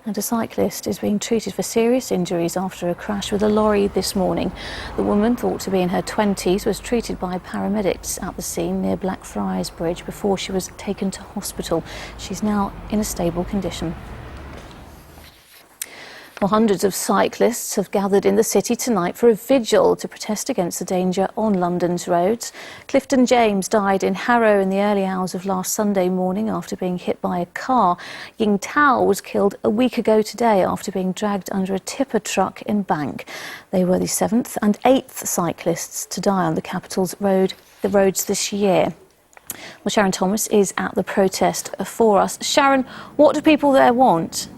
And a cyclist is being treated for serious injuries after a crash with a lorry this morning. The woman, thought to be in her 20s, was treated by paramedics at the scene near Blackfriars Bridge before she was taken to hospital. She's now in a stable condition. Well, hundreds of cyclists have gathered in the city tonight for a vigil to protest against the danger on London's roads. Clifton James died in Harrow in the early hours of last Sunday morning after being hit by a car. Ying was killed a week ago today after being dragged under a tipper truck in Bank. They were the 7th and 8th cyclists to die on the capital's roads this year. Well, Sharon Thomas is at the protest for us. Sharon, what do people there want?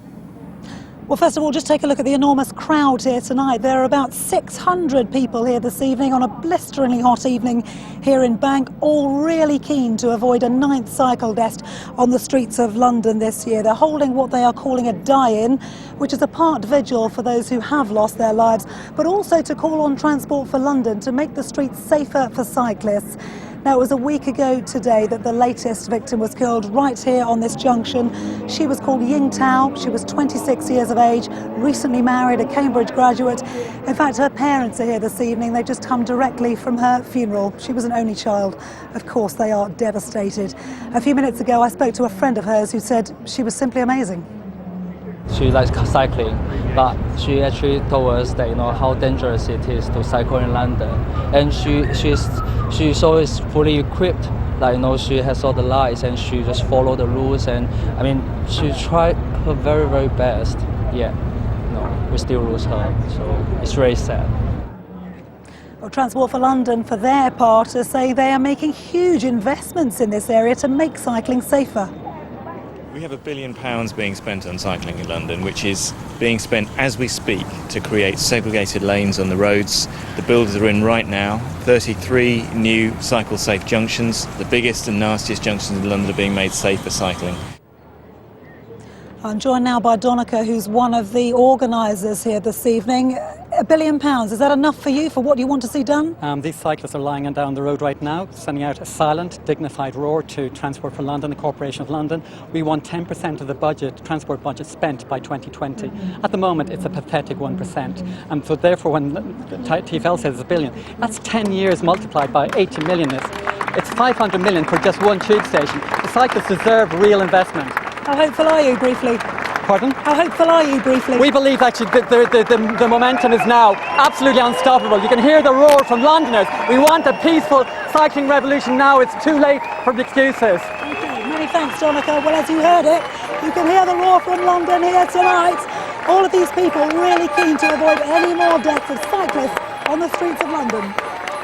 Well, first of all, just take a look at the enormous crowd here tonight. There are about 600 people here this evening on a blisteringly hot evening here in Bank, all really keen to avoid a 9th cycle death on the streets of London this year. They're holding what they are calling a die-in, which is a part vigil for those who have lost their lives, but also to call on Transport for London to make the streets safer for cyclists. Now, it was a week ago today that the latest victim was killed right here on this junction. She was called Ying. She was 26 years of age, recently married, a Cambridge graduate. In fact, her parents are here this evening. They've just come directly from her funeral. She was an only child. Of course, they are devastated. A few minutes ago, I spoke to a friend of hers who said she was simply amazing. She likes cycling, but she actually told us that how dangerous it is to cycle in London, and she's always fully equipped. She has all the lights and she just follow the rules, and she tried her very, very best. Yeah, we still lose her, so it's very sad. Well, Transport for London, for their part, say they are making huge investments in this area to make cycling safer. We have £1 billion being spent on cycling in London, which is being spent as we speak to create segregated lanes on the roads. The builders are in right now. 33 new cycle-safe junctions. The biggest and nastiest junctions in London are being made safe for cycling. I'm joined now by Donica, who's one of the organisers here this evening. £1 billion, is that enough for you, for what you want to see done? These cyclists are lying down the road right now, sending out a silent, dignified roar to Transport for London, the Corporation of London. We want 10% of the budget, transport budget, spent by 2020. At the moment, it's a pathetic 1%. And so therefore, when TfL says it's £1 billion, that's 10 years multiplied by 80 million. It's 500 million for just one tube station. The cyclists deserve real investment. How hopeful are you, briefly? Pardon? How hopeful are you, briefly? We believe actually that the momentum is now absolutely unstoppable. You can hear the roar from Londoners. We want a peaceful cycling revolution now. It's too late for the excuses. Okay, many thanks, Donica. Well, as you heard it, you can hear the roar from London here tonight. All of these people really keen to avoid any more deaths of cyclists on the streets of London.